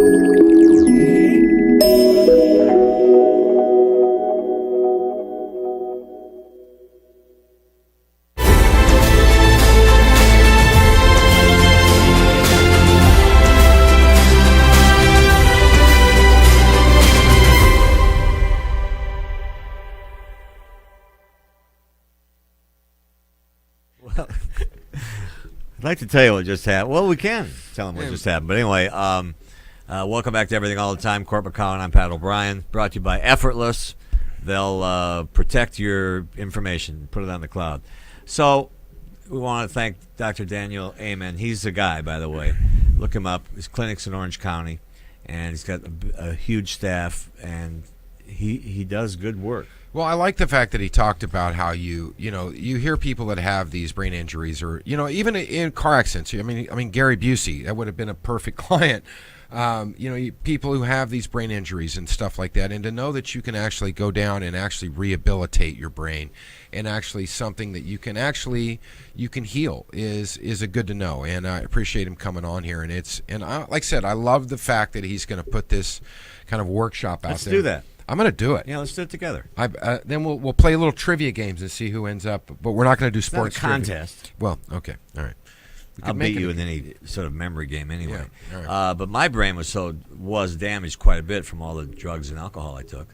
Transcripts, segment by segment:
I'd like to tell you what just happened. Well, we can tell them what just happened. But anyway, welcome back to Everything All the Time. Court McCowan, I'm Pat O'Brien. Brought to you by Effortless. They'll protect your information, put it on the cloud. So we want to thank Dr. Daniel Amen. He's the guy, by the way. Look him up. His clinic's in Orange County, and he's got a huge staff, and he does good work. Well, I like the fact that he talked about how you hear people that have these brain injuries, or even in car accidents. I mean Gary Busey, that would have been a perfect client. People who have these brain injuries and stuff like that, and to know that you can actually go down and actually rehabilitate your brain, and actually something that you can heal is a good to know. And I appreciate him coming on here. Like I said, I love the fact that he's going to put this kind of workshop out there. Let's do that. I'm going to do it. Yeah, let's do it together. Then we'll play little trivia games and see who ends up. But we're not going to do sports it's not a contest. Trivia. Well, okay, all right. I'll beat you in any sort of memory game anyway. Yeah, all right. But my brain was damaged quite a bit from all the drugs and alcohol I took.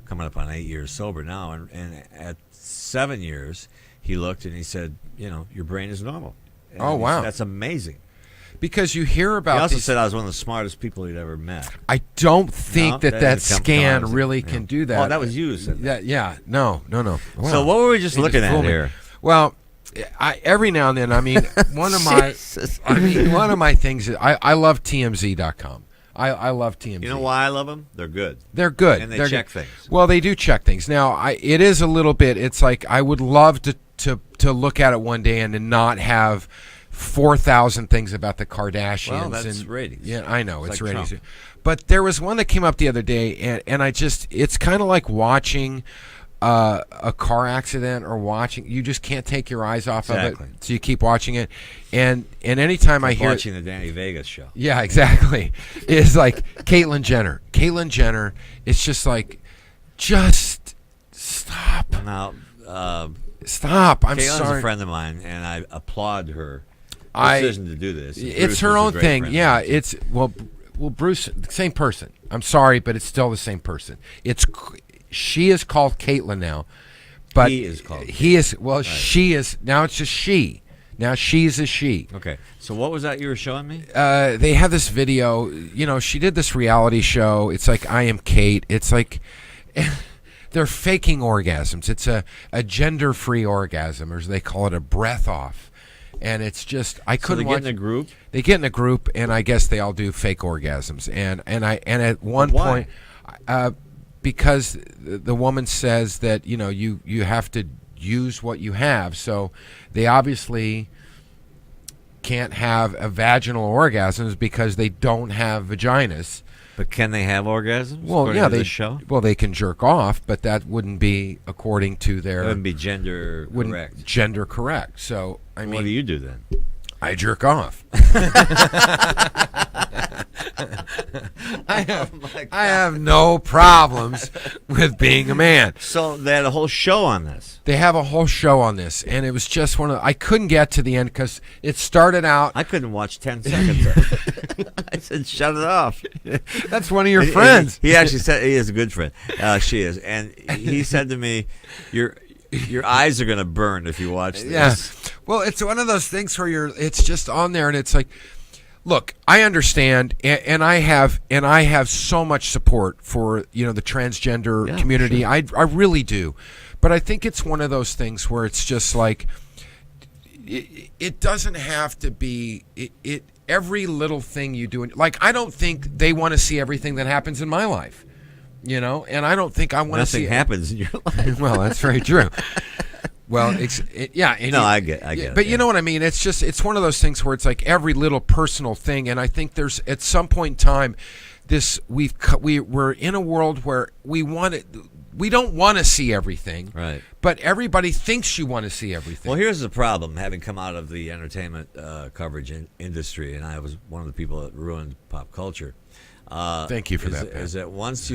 Coming up on 8 years sober now, and at 7 years, he looked and he said, your brain is normal. And oh wow, that's amazing. Because you hear about. He also said I was one of the smartest people he'd ever met. I don't think that scan really can do that. Oh, that was you. Said that. Yeah. No. Wow. So what were we just looking at here? Well, every now and then, one of my things is I love TMZ.com. I love TMZ. You know why I love them? They're good. They're good. And they check things. Well, they do check things. Now, it is a little bit. It's like I would love to look at it one day and to not have 4,000 things about the Kardashians. Well, that's ratings. Yeah, I know it's like ratings. Trump. But there was one that came up the other day, and it's kind of like watching a car accident, or you just can't take your eyes off of it, so you keep watching it. And anytime I hear watching the Danny Vegas show. Yeah, exactly. It's like Caitlyn Jenner. It's just like, just stop. Now, stop. I'm Caitlin's sorry. a friend of mine, and I applaud her decision to do this. It's her own thing. Yeah, it's well, Bruce, same person. I'm sorry, but it's still the same person. She is called Caitlyn now, but he is called. He is right. She is now. It's just she. Now she's a she. Okay. So what was that you were showing me? They have this video. She did this reality show. It's like I Am Kate. It's like they're faking orgasms. It's a gender-free orgasm, or as they call it, a breath off. And it's just I couldn't watch. They get in a group. They get in a group, and I guess they all do fake orgasms. And at one point, because the woman says that you have to use what you have, so they obviously can't have a vaginal orgasms because they don't have vaginas. But can they have orgasms? Well, yeah, they can jerk off, but that wouldn't be according to their. That wouldn't be gender correct. Gender correct. So what do you do then? I jerk off. I have no problems with being a man. So they had a whole show on this. They have a whole show on this, and it was just I couldn't get to the end because it started out. I couldn't watch 10 seconds of it. I said, shut it off. That's one of your friends. He actually said, he is a good friend. She is. And he said to me, your eyes are going to burn if you watch this. Yeah. Well, it's one of those things where it's just on there, and it's like, look, I understand, and I have so much support for the transgender community. Sure. I really do, but I think it's one of those things where it's just like it doesn't have to be it. Every little thing you do, like I don't think they want to see everything that happens in my life, and I don't think I want to see. Nothing happens in your life. Well, that's very true. Well, I get it. But you know what I mean? It's one of those things where it's like every little personal thing, and I think there's at some point in time, we're in a world where we don't want to see everything, right? But everybody thinks you want to see everything. Well, here's the problem: having come out of the entertainment coverage industry, and I was one of the people that ruined pop culture. Thank you for that, Pat. Is that once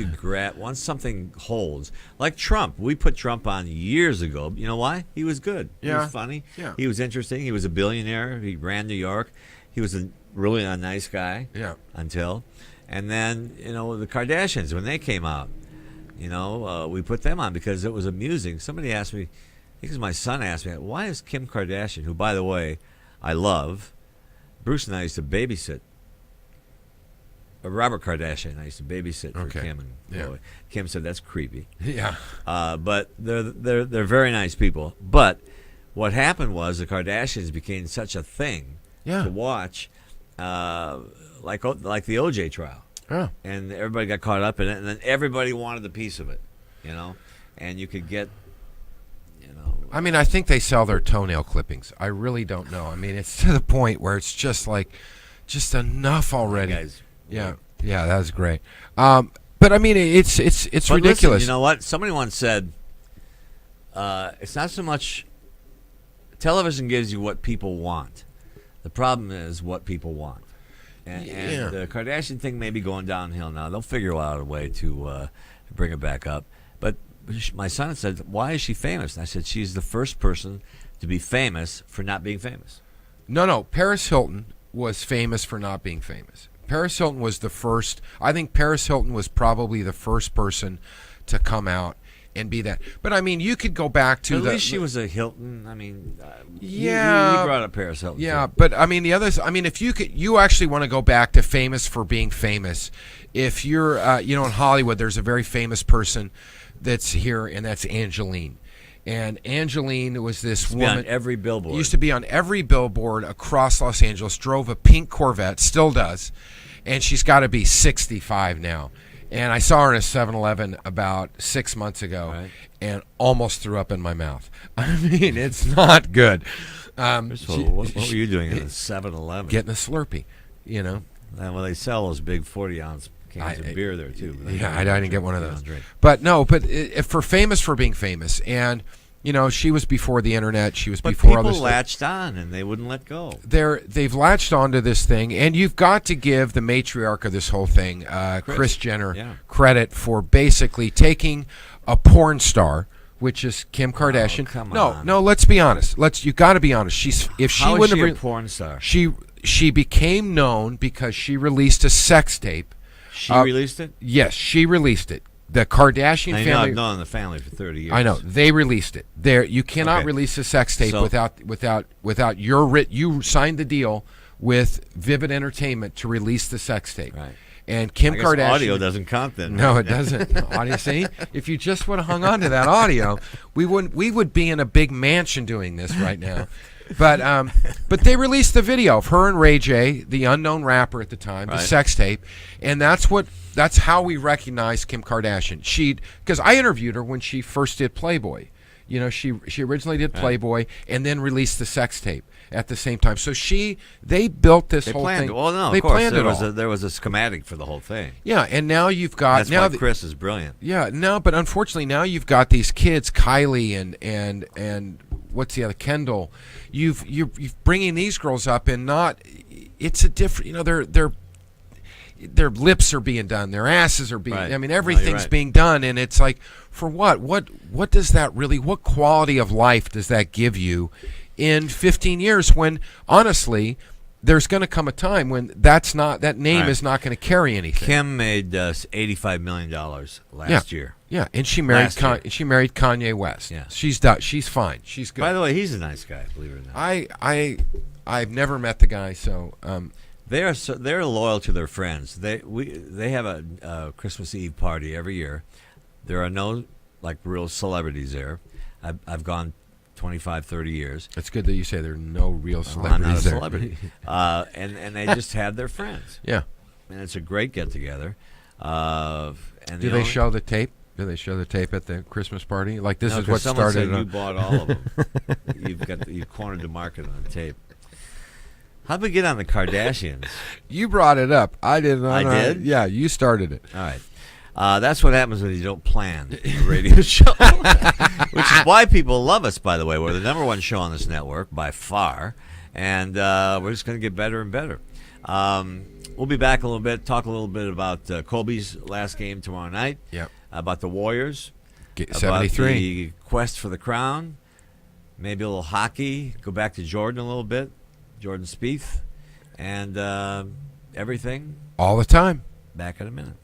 something holds, like Trump, we put Trump on years ago. You know why? He was good. He Yeah. was funny. Yeah. He was interesting. He was a billionaire. He ran New York. He was really a nice guy. Yeah. Until, and then the Kardashians when they came out, we put them on because it was amusing. Somebody asked me, because my son asked me, why is Kim Kardashian, who by the way I love, Bruce and I used to babysit. Robert Kardashian. I used to babysit for Okay. Kim, and Yeah. boy, Kim said that's creepy. Yeah. But they're very nice people. But what happened was the Kardashians became such a thing Yeah. to watch, like the OJ trial, Yeah. and everybody got caught up in it, and then everybody wanted a piece of it, and you could get, I mean, I think they sell their toenail clippings. I really don't know. I mean, it's to the point where it's just enough already. guys. Yeah, yeah, that was great. But I mean, it's But ridiculous. listen, you know what? Somebody once said, it's not so much television gives you what people want. The problem is what people want. And Yeah. the Kardashian thing may be going downhill now. They'll figure out a way to bring it back up. But my son said, why is she famous? And I said, she's the first person to be famous for not being famous. No, Paris Hilton was famous for not being famous. Paris Hilton was the first. I think Paris Hilton was probably the first person to come out and be that. But I mean, you could go back to At least she was a Hilton. I mean, Yeah. you brought up Paris Hilton. Yeah, too. but I mean the others. I mean, if you actually want to go back to famous for being famous. If you're, in Hollywood, there's a very famous person that's here, and that's Angeline. And Angeline was this Used to be woman. on every billboard. Used to be on every billboard across Los Angeles. Drove a pink Corvette, still does, and she's got to be 65 now. And I saw her in a 7-Eleven about 6 months ago, Right. and almost threw up in my mouth. I mean, it's not good. So what were you doing in a 7-Eleven? Getting a Slurpee, Well, they sell those big 40-ounce cans of beer there too. But Yeah, I didn't get one of you those. don't drink. But no, for famous for being famous, and she was before the internet. She was But before people other stuff. latched on and they wouldn't let go. They've latched onto this thing, and you've got to give the matriarch of this whole thing, Kris Jenner, yeah. credit for basically taking a porn star, which is Kim Kardashian. come no, on. no, let's be honest. You got to be honest. If she How is wouldn't she have a porn star? she became known because she released a sex tape. She released it? Yes, she released it. The Kardashian I know, family. I've known the family for 30 years. I know they released it. You cannot Okay. release a sex tape So- without your You signed the deal with Vivid Entertainment to release the sex tape. Right. And Kim I guess Kardashian. audio doesn't count then. No, right? it doesn't. Audio. See, if you just would have hung on to that audio, we would be in a big mansion doing this right now. But they released the video of her and Ray J, the unknown rapper at the time, the Right. sex tape, and that's how we recognize Kim Kardashian. Because I interviewed her when she first did Playboy. She originally did Playboy and then released the sex tape at the same time. So they built this They whole planned thing. it. Well, no, they of course. planned There it was, all. there was a schematic for the whole thing. Yeah, and now you've got That's now why the- Chris is brilliant. Yeah, no, but unfortunately now you've got these kids, Kylie and what's the other, Kendall. You're bringing these girls up, and not. It's a different. Their lips are being done, their asses are being. Right. I mean, No, you're everything's right. being done, and it's like, for what? What does that really? What quality of life does that give you in 15 years? When honestly, there's going to come a time when that name Right. is not going to carry anything. Kim made $85 million last year. Yeah, and she married Last year. she married Kanye West. Yeah. She's done. She's fine. She's good. By the way, he's a nice guy, believe it or not. I've never met the guy, so They're loyal to their friends. They have a Christmas Eve party every year. There are no real celebrities there. I've gone 25, 30 years. it's good that you say there are no real Well, I'm not celebrities a there. celebrity. And they just have their friends, Yeah. and it's a great get together. And Do they show the tape? Do they show the tape at the Christmas party? Like this No, is 'cause what someone started. said you bought all of them. You've cornered the market on tape. How'd we get on the Kardashians? You brought it up. I didn't. I did? Yeah, you started it. All right. That's what happens when you don't plan a radio show, which is why people love us, by the way. We're the #1 show on this network by far, and we're just going to get better and better. we'll be back a little bit, talk a little bit about Kobe's last game tomorrow night. Yep. About the Warriors. About 73. the quest for the crown. Maybe a little hockey. Go back to Jordan a little bit. Jordan Spieth. And everything. All the time. Back in a minute.